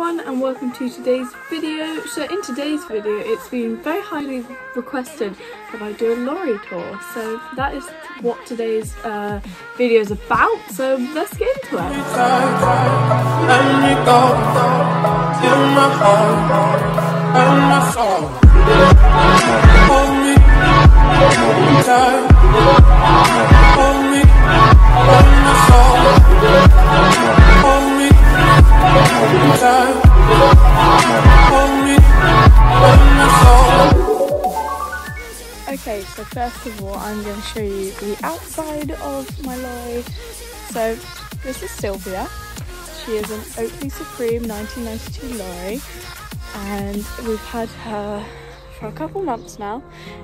everyone and welcome to today's video. So in today's video it's been very highly requested that I do a lorry tour. So that is what today's video is about. So let's get into it. Okay, so first of all I'm going to show you the outside of my lorry. So this is Sylvia. She is an Oakley Supreme 1992 lorry and we've had her for a couple months now.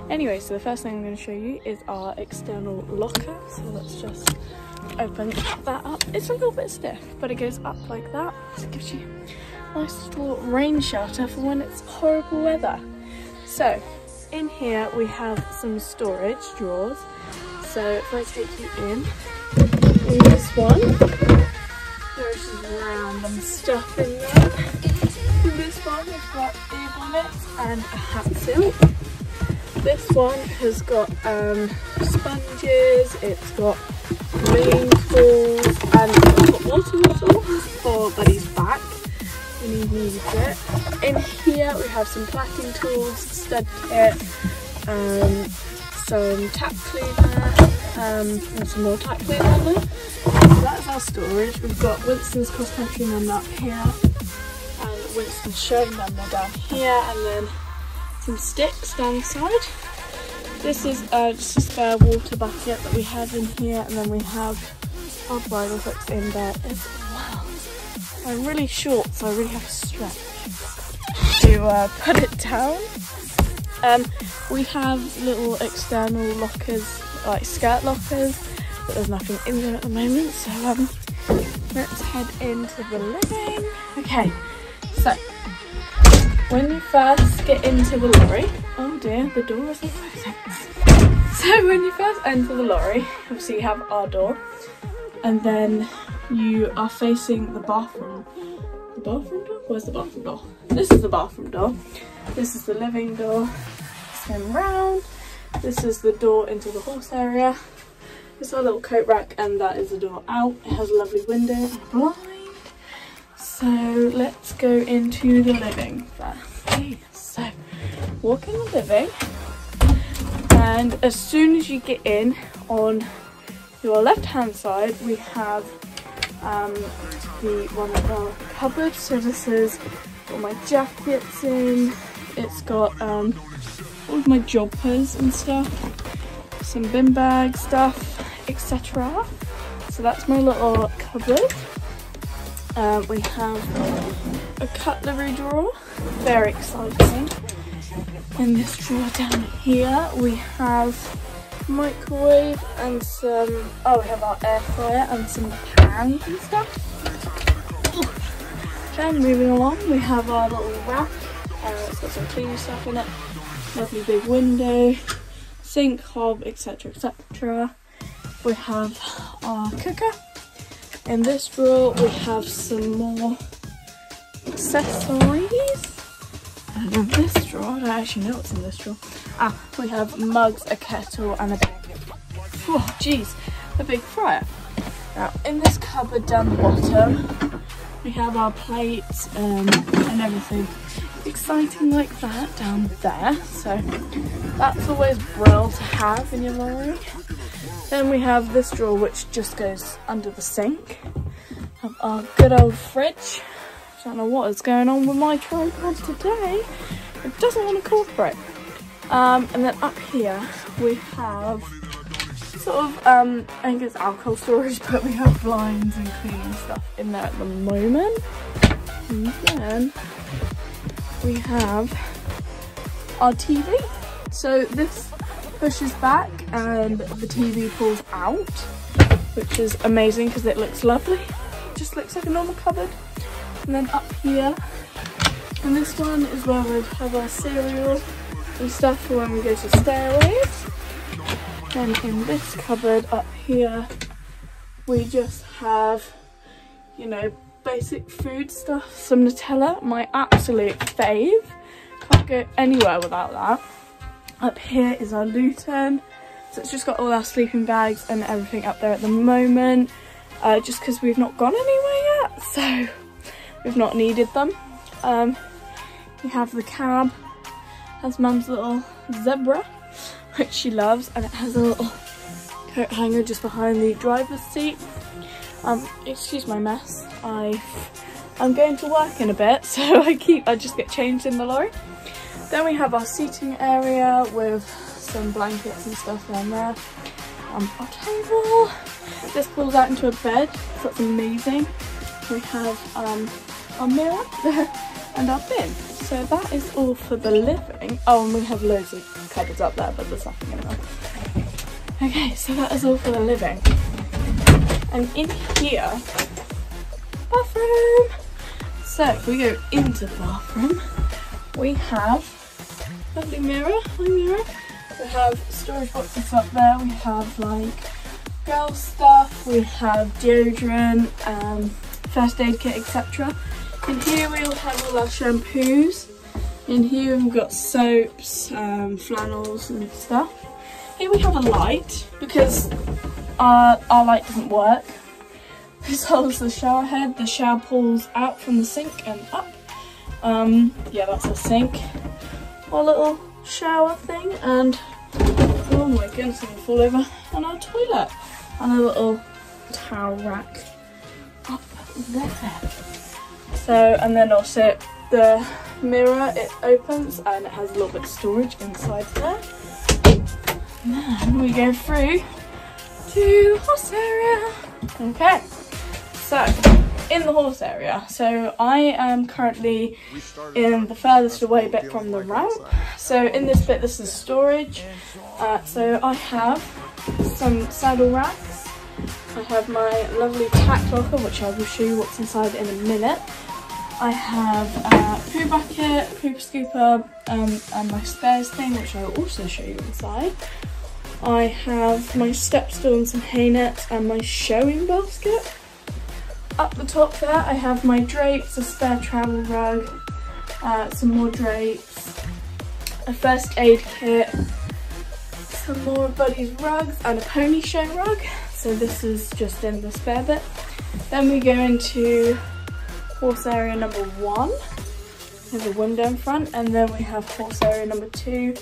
Anyway, so the first thing I'm going to show you is our external locker. So let's just open that up. It's a little bit stiff, but it goes up like that. So it gives you a nice little rain shelter for when it's horrible weather. So in here we have some storage drawers. So if I take you in this one, there's some random stuff in there. In this one we've got the bonnets and a hat silk. This one has got sponges, it's got rain tools, and it's got water bottles for Buddy's back when he needs it. In here we have some plaiting tools, stud kit, some tack cleaner, and some more tack cleaner in there. So that's our storage. We've got Winston's cross-country number up here, and Winston's showing number down here, and then some sticks down the side. This is just a spare water bucket that we have in here, and then we have our bridle hooks in there as well. I'm really short, so I really have to stretch to put it down. We have little external lockers, like skirt lockers, but there's nothing in there at the moment, so let's head into the living. Okay, so when you first get into the lorry, oh dear, the door isn't closing. So when you first enter the lorry, obviously you have our door, and then you are facing the bathroom. The bathroom door? Where's the bathroom door? This is the bathroom door. This is the living door. Spin round. This is the door into the horse area. This is our little coat rack, and that is the door out. It has a lovely window and a blind. So let's go into the living first. Okay, so walk in the living, and as soon as you get in, on your left hand side we have one of our cupboards. So this is all my jackets in, it's got all of my jobbers and stuff, some bin bag stuff, etc. So that's my little cupboard. We have a cutlery drawer, very exciting. In this drawer down here we have microwave and some, we have our air fryer and some pans and stuff. Then moving along we have our little rack, it's got some cleaning stuff in it, lovely big window, sink, hob, etc, etc. We have our cooker. In this drawer we have some more accessories. And in this drawer, I don't actually know what's in this drawer. We have mugs, a kettle, and a big fryer. Now in this cupboard down the bottom we have our plates and everything exciting like that down there. So that's always brilliant to have in your lorry. Then we have this drawer which just goes under the sink. Have our good old fridge. Don't know what is going on with my tripod today. It doesn't want to cooperate. And then up here we have sort of I think it's alcohol storage, but we have blinds and cleaning stuff in there at the moment. And then we have our TV. So this pushes back and the TV pulls out, which is amazing because it looks lovely. It just looks like a normal cupboard. And then up here, and this one is where we have our cereal and stuff for when we go to stairways. Then in this cupboard up here, we just have, you know, basic food stuff. Some Nutella, my absolute fave. Can't go anywhere without that. Up here is our Luton. So it's just got all our sleeping bags and everything up there at the moment. Just because we've not gone anywhere yet, so we've not needed them. We have the cab. Has Mum's little zebra, which she loves, and it has a little coat hanger just behind the driver's seat. Excuse my mess. I'm going to work in a bit, so I just get changed in the lorry. Then we have our seating area with some blankets and stuff down there. Our table. This pulls out into a bed, so that's amazing. We have our mirror and our bin. So that is all for the living. Oh, and we have loads of cupboards up there, but there's nothing in them. Okay, so that is all for the living. And in here, bathroom. So if we go into the bathroom, we have lovely mirror. Hi mirror. We have storage boxes up there. We have like girl stuff. We have deodorant, first aid kit, etc. In here we all have all our shampoos. In here we've got soaps, flannels and stuff. Here we have a light because our light doesn't work. This holds the shower head. The shower pulls out from the sink and up. Yeah, that's our sink. Our little shower thing, and oh my goodness, I'm gonna fall over. And our toilet and a little towel rack up there. So, and then also the mirror, it opens and it has a little bit of storage inside there. And then we go through to the horse area. Okay, so in the horse area, so I am currently in the furthest away bit from the ramp. So in this bit, this is storage. So I have some saddle racks. I have my lovely tack locker, which I will show you what's inside in a minute. I have a poo bucket, poo scooper, and my spares thing, which I will also show you inside. I have my step stool and some hay nets and my showing basket. Up the top there, I have my drapes, a spare travel rug, some more drapes, a first aid kit, some more Buddy's rugs, and a pony show rug. So this is just in the spare bit. Then we go into horse area number 1. There's a window in front, and then we have horse area number 2,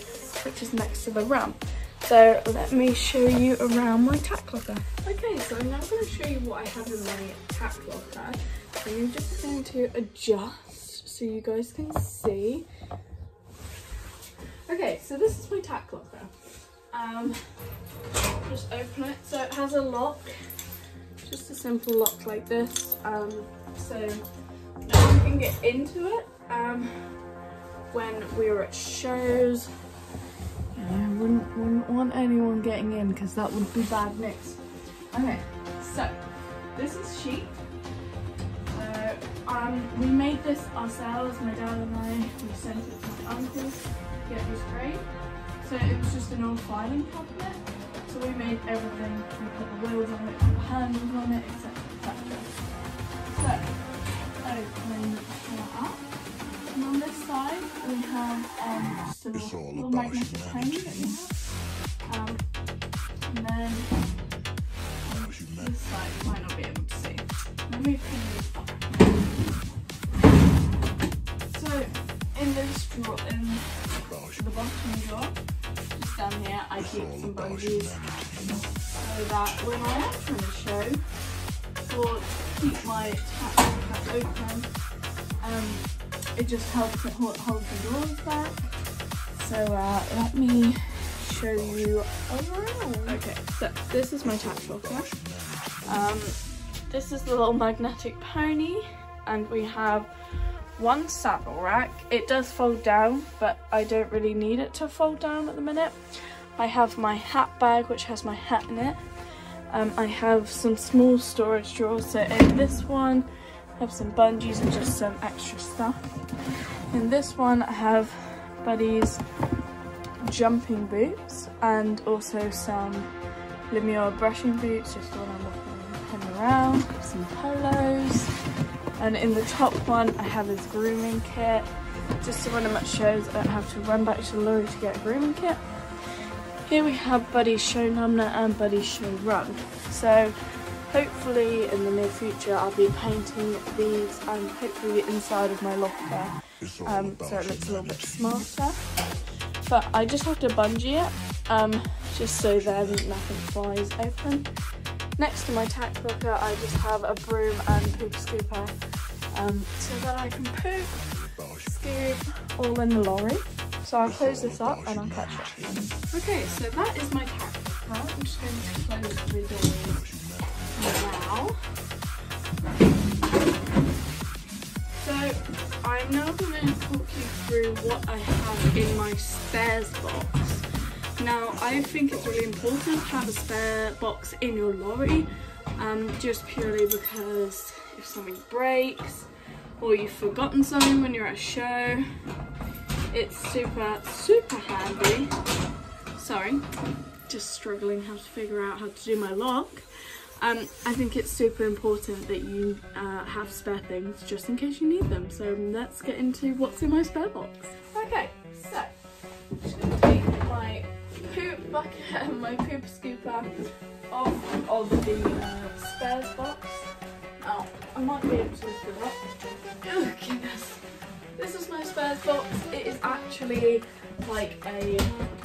which is next to the ramp. So let me show you around my tack locker. Okay, so I'm now going to show you what I have in my tack locker. So I'm just going to adjust so you guys can see. Okay, so this is my tack locker. Just open it. So it has a lock, just a simple lock like this. So no one can get into it. When we were at shows, I wouldn't want anyone getting in because that would be bad news. Okay, so this is sheep. We made this ourselves, my dad and I. We sent it to my uncle to get this grade. So it was just an old filing cabinet. So we made everything. We put the wheels on it, put the handles on it, etc. etc. So open that up. And on this side we have just a little magnetic pony that we have. And then on this side, you might not be able to see. Let me pin this up. So in this drawer, in the bottom drawer, just down here, I keep some bungees so that when I am trying to show or keep my tack open, it just helps it hold the drawers back. So let me show you around. Okay, so this is my tack locker. This is the little magnetic pony, and we have one saddle rack. It does fold down, but I don't really need it to fold down at the minute. I have my hat bag, which has my hat in it. I have some small storage drawers. So in this one, I have some bungees and just some extra stuff. In this one, I have Buddy's jumping boots and also some Lemure brushing boots, just the one I'm walking him around. Some polos, And in the top one, I have his grooming kit. Just so when I'm at shows, I don't have to run back to Lorry to get a grooming kit. Here we have Buddy's Show Number and Buddy's Show Run. So hopefully in the near future I'll be painting these and hopefully the inside of my locker so it looks a little bit smarter. But I just have to bungee it just so then nothing flies open. Next to my tack locker I just have a broom and poop scooper so that I can poop, scoop all in the lorry. So I'll close this up and I'll catch up. Okay, so that is my tack locker. I'm just going to close the doors now. So I'm now going to talk you through what I have in my spares box. Now I think it's really important to have a spare box in your lorry, just purely because if something breaks or you've forgotten something when you're at a show, it's super handy. Sorry, just struggling how to figure out how to do my lock. I think it's super important that you have spare things just in case you need them. So let's get into what's in my spare box. Okay, so I'm just going to take my poop bucket and my poop scooper off of the spares box. Now, I might be able to lift it up. Oh goodness. This is my spares box. It is actually like a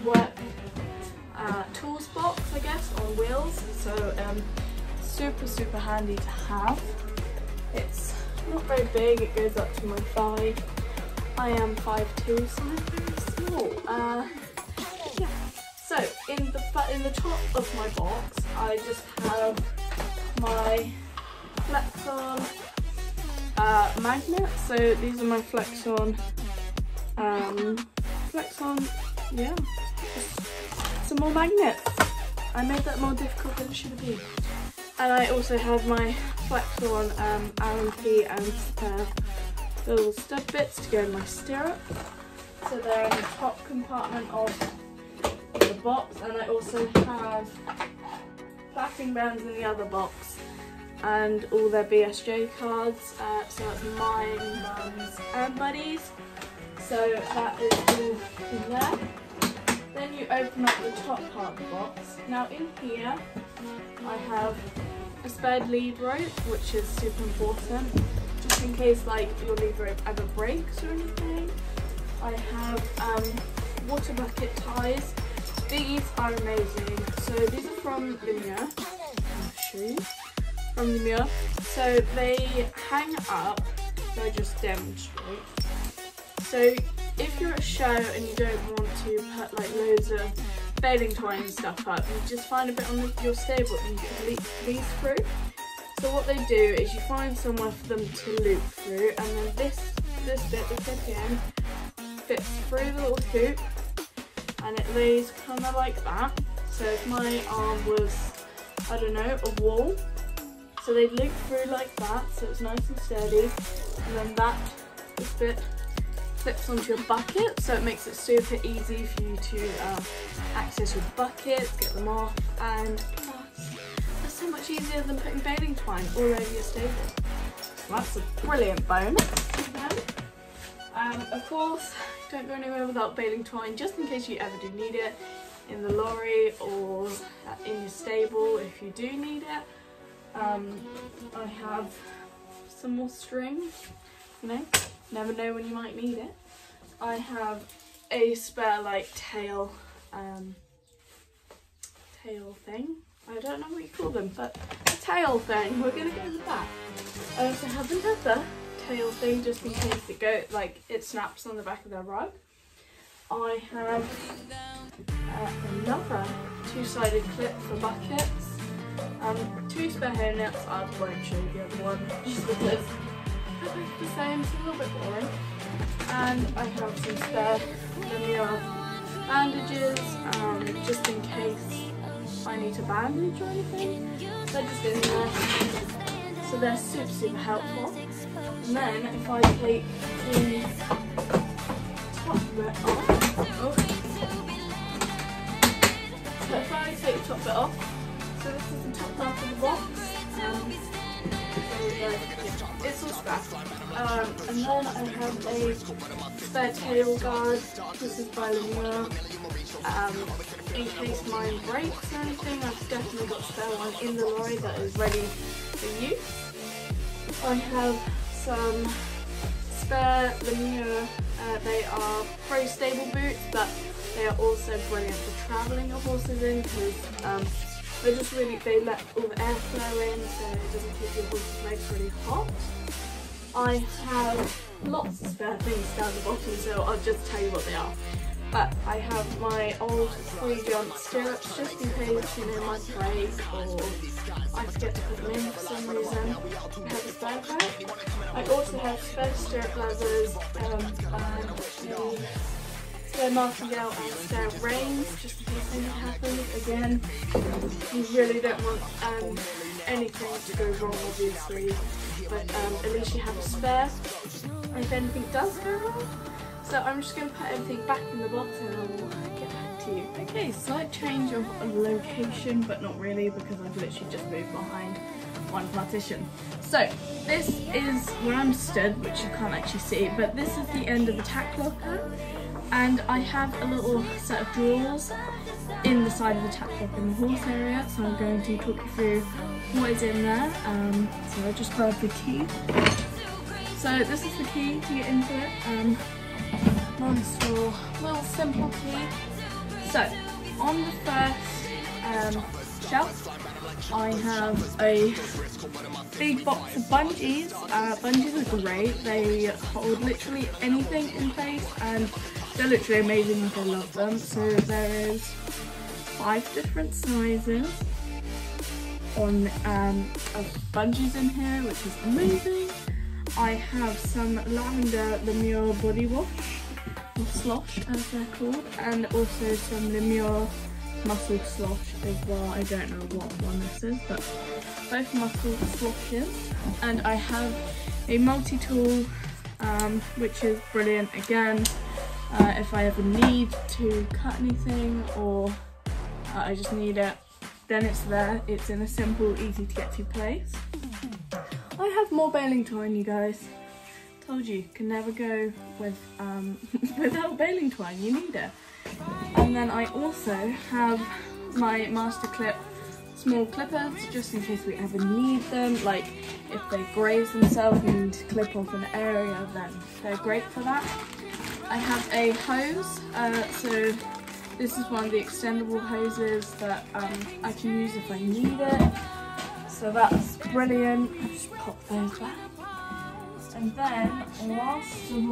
work tools box, I guess, on wheels. So super handy to have. It's not very big, it goes up to my thigh. I am 5'2", so I'm very small. Yeah. So in the top of my box, I just have my Flex-On magnets. So these are my Flex-On, yeah, some more magnets. I made that more difficult than it should have been. And I also have my Flex-On Allen key and spare little stud bits to go in my stirrup. So they're in the top compartment of the box, and I also have clapping bands in the other box and all their BSJ cards. So that's mine, Mum's and Buddy's. So that is all in there. Then you open up the top part of the box. Now in here I have a spare lead rope, which is super important, just in case like your lead rope ever breaks or anything. I have water bucket ties. These are amazing. So these are from Lemieux. I'll show you. From Lemieux. So they hang up. So I just demonstrate. So if you're at a show and you don't want to put like loads of baling twine and stuff up, you just find a bit on your stable and you can loop these through. So what they do is you find somewhere for them to loop through, and then this bit, this again, fits through the little hoop, and it lays kind of like that. So if my arm was, I don't know, a wall, so they'd loop through like that, so it's nice and steady, and then this bit clips onto your bucket, so it makes it super easy for you to access your buckets, get them off, and plus, that's so much easier than putting baling twine all over your stable. So that's a brilliant bonus. Of course, don't go anywhere without baling twine, just in case you ever do need it in the lorry or in your stable if you do need it. I have some more string, you know, never know when you might need it. I have a spare like tail thing. I don't know what you call them, but a tail thing. We're gonna go with that. I also have another tail thing just in case it snaps on the back of their rug. I have another two-sided clip for buckets. 2 spare hair nets. I won't show you the other one just because they're both the same, it's a little bit boring. And I have some spare Lemieux bandages, just in case I need to bandage or anything. They're just in there. So they're super helpful. And then if I take the top bit off, so if I take the top bit off, so this is the top half of the box. So yeah, it's all spare. And then I have a spare tail guard. This is by Lorry. In case mine breaks or anything, I've definitely got a spare one in the lorry that is ready for use. I have some spare Lorry. They are pro stable boots, but they are also brilliant for travelling your horses in because they let all the airflow in, so it doesn't keep your horse's legs really hot. I have lots of spare things down the bottom, so I'll just tell you what they are. But I have my old free-jump stirrups just in case, you know, my break or I forget to put them in for some reason. I have a spare pair. I also have spare stirrup leathers, spare martingale and spare reins just in case anything happens. Again, you really don't want anything to go wrong, obviously, but at least you have a spare if anything does go wrong. So I'm just going to put everything back in the box and I'll get back to you. Okay, slight change of location, but not really because I've literally just moved behind one partition. So this is where I'm stood, which you can't actually see, but this is the end of the tack locker. And I have a little set of drawers in the side of the tack locker in the horse area, so I'm going to talk you through what is in there. So I just grabbed the key. So this is the key to get into it. Nice little simple key. So on the first shelf, I have a big box of bungees. Bungees are great. They hold literally anything in place, and they're literally amazing and I love them. So there is 5 different sizes of bungees in here, which is amazing. I have some lavender Lemure body wash, or slosh as they're called, and also some Lemure muscle slosh as well. I don't know what one this is, but both muscle sloshes. And I have a multi-tool, which is brilliant again if I ever need to cut anything or I just need it, then it's there. It's in a simple, easy to get to place. I have more baling twine, you guys. Told you, can never go with without baling twine, you need it. And then I also have my master clip small clippers, just in case we ever need them. Like if they graze themselves and need to clip off an area, then they're great for that. I have a hose, so this is one of the extendable hoses that I can use if I need it. So that's brilliant. I'll just pop those back. And then, last of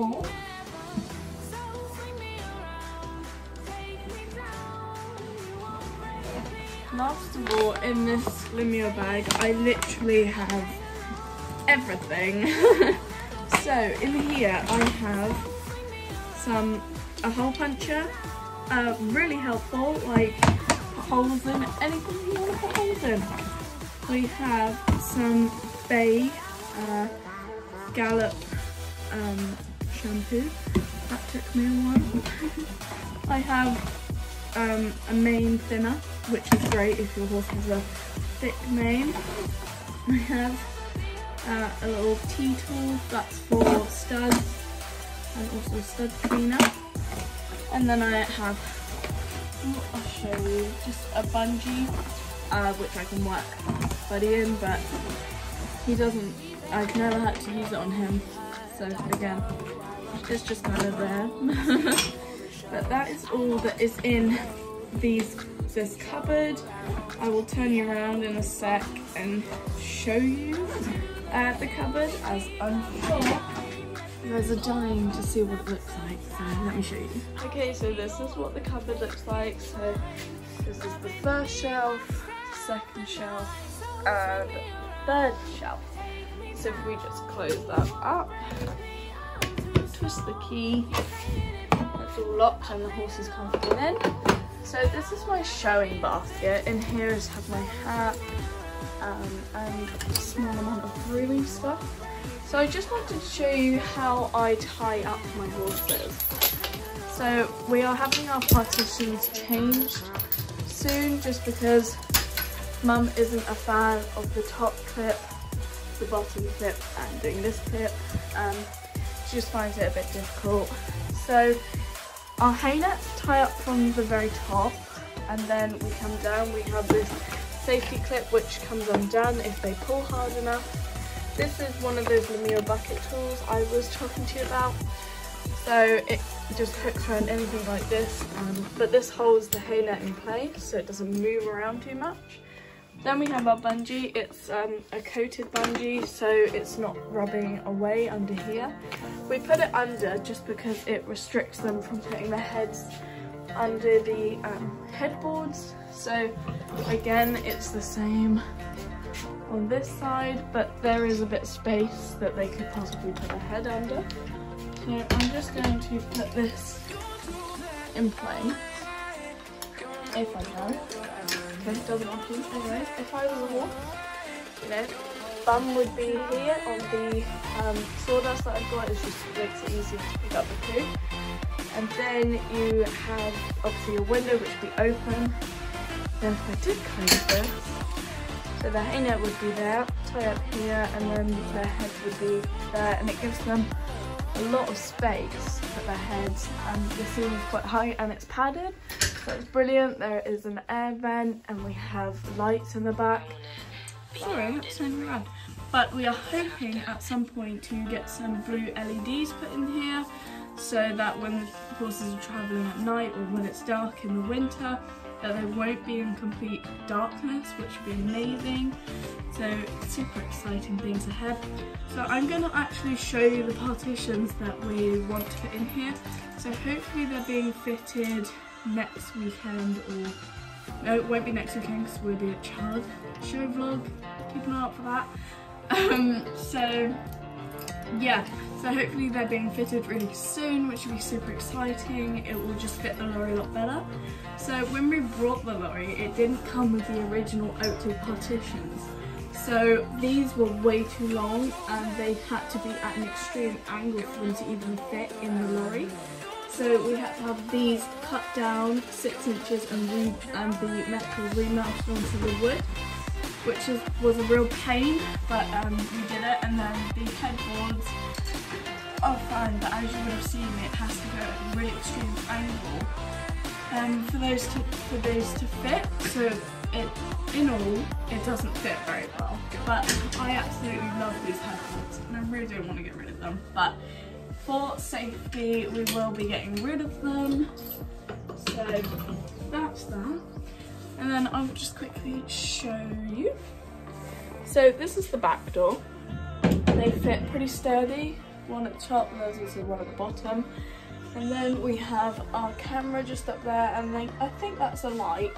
all, in this Lemure bag, I literally have everything. So in here I have a hole puncher, really helpful, like put holes in anything you want to put holes in. We have some Bay Gallop shampoo. That took me a while. I have a mane thinner, which is great if your horse has a thick mane. I have a little T-tool, that's for studs, and also stud cleaner. And then I have, I'll show you, just a bungee, which I can work Buddy in, but he doesn't, I've never had to use it on him, so again, it's just kind of there. But that is all that is in this cupboard. I will turn you around in a sec and show you the cupboard, as I'm sure you guys are dying to see what it looks like, so let me show you. Okay, so this is what the cupboard looks like. So this is the first shelf, second shelf, and third shelf. So if we just close that up, twist the key, it's all locked and the horses can't get in. So this is my showing basket. In here I just have my hat and a small amount of grooming stuff. So I just wanted to show you how I tie up my horses. So we are having our partitions changed soon, just because Mum isn't a fan of the top clip the bottom clip and doing this clip. She just finds it a bit difficult. So our hay nets tie up from the very top, and then we come down. We have this safety clip which comes undone if they pull hard enough. This is one of those Lemire bucket tools I was talking to you about. So it just hooks around anything like this, but this holds the hay net in place so it doesn't move around too much. Then we have our bungee. It's a coated bungee, so it's not rubbing away under here. We put it under just because it restricts them from putting their heads under the headboards. So again, it's the same on this side, but there is a bit of space that they could possibly put their head under. So I'm just going to put this in place, if I can. Because it doesn't want to. Anyways, if I was a horse, you know, bum would be here on the sawdust that I've got. It just makes it easier to pick up the poo. And then you have obviously your window which would be open. Then if I did close this, so the hay net would be there, tie up here, and then their head would be there, and it gives them a lot of space for their heads. And the ceiling is quite high and it's padded, so it's brilliant. There is an air vent and we have lights in the back. Sorry, that's turning around. But we are hoping at some point to get some blue LEDs put in here, so that when the horses are travelling at night or when it's dark in the winter, that they won't be in complete darkness, which would be amazing. So super exciting things ahead. So I'm going to actually show you the partitions that we want to put in here. So hopefully they're being fitted next weekend, or no, it won't be next weekend because we'll do a child show vlog. Keep an eye out for that. So yeah, so hopefully they're being fitted really soon, which will be super exciting. It will just fit the lorry a lot better. So when we brought the lorry, it didn't come with the original oak partitions. So these were way too long and they had to be at an extreme angle for them to even fit in the lorry. So we had to have these cut down 6 inches and the metal remounted onto the wood, which was a real pain, but we did it. And then the headboards are fine, but as you would have seen, it has to go at a really extreme angle for those to fit. So in all, it doesn't fit very well. But I absolutely love these headboards and I really don't want to get rid of them. But for safety, we will be getting rid of them. So that's that. And then I'll just quickly show you. So this is the back door. They fit pretty sturdy. One at the top and there's also one at the bottom. And then we have our camera just up there, and then I think that's a light.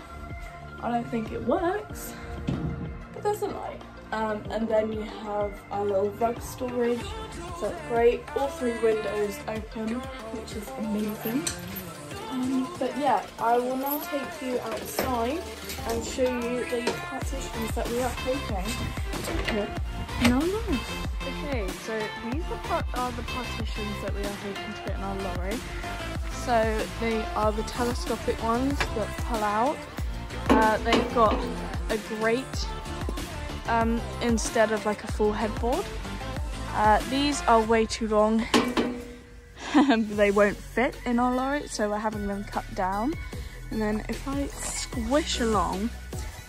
I don't think it works, but there's a light. And then you have our little rug storage, so that's great. All 3 windows open, which is amazing. But yeah, I will now take you outside and show you the partitions that we are hoping to put in our lorry. Okay, so these are the partitions that we are hoping to put in our lorry. So they are the telescopic ones that pull out. They've got a grate instead of like a full headboard. These are way too long. They won't fit in our lorry, so we're having them cut down. And then if I squish along,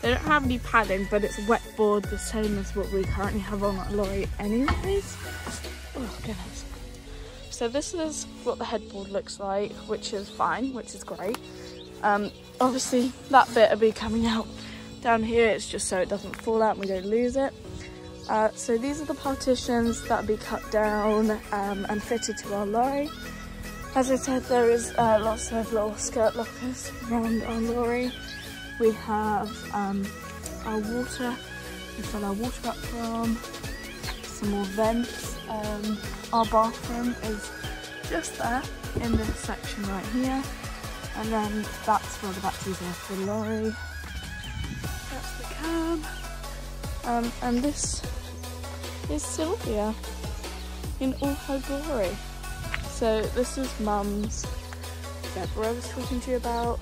they don't have any padding, but it's wet board, the same as what we currently have on our lorry anyways. Oh goodness. So this is what the headboard looks like, which is fine, which is great. Obviously that bit will be coming out down here, it's just so it doesn't fall out and we don't lose it. So these are the partitions that will be cut down and fitted to our lorry. As I said, there is lots of little skirt lockers around our lorry. We have our water, we fill our water up from, some more vents. Our bathroom is just there in this section right here. And then that's where the batteries are for the lorry. That's the cab. And this is Sylvia in all her glory. So this is Mum's Deborah I was talking to you about.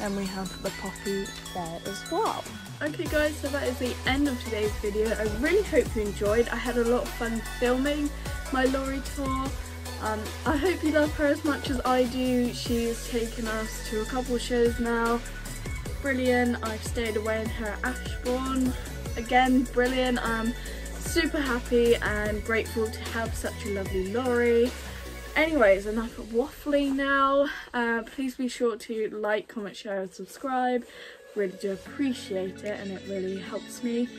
and we have the poppy there as well. Okay guys, so that is the end of today's video. I really hope you enjoyed. I had a lot of fun filming my Lorry tour. I hope you love her as much as I do. She's taken us to a couple of shows now. Brilliant. I've stayed away in her Ashbourne. Again, brilliant. I'm super happy and grateful to have such a lovely Lorry. Anyways, enough waffling now. Please be sure to like, comment, share and subscribe. Really do appreciate it, and it really helps me.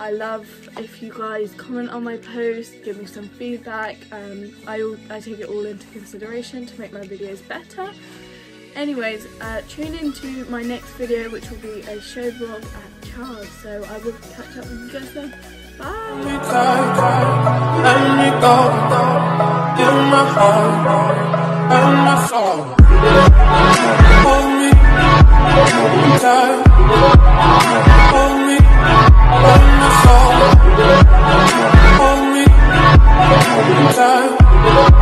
I love if you guys comment on my post, give me some feedback. I take it all into consideration to make my videos better. Anyways, tune into my next video, which will be a show vlog at Charles. So I will catch up with you guys then. Bye! Let me go, give my heart and my soul. Hold me tight, hold me and my soul. Hold me tight.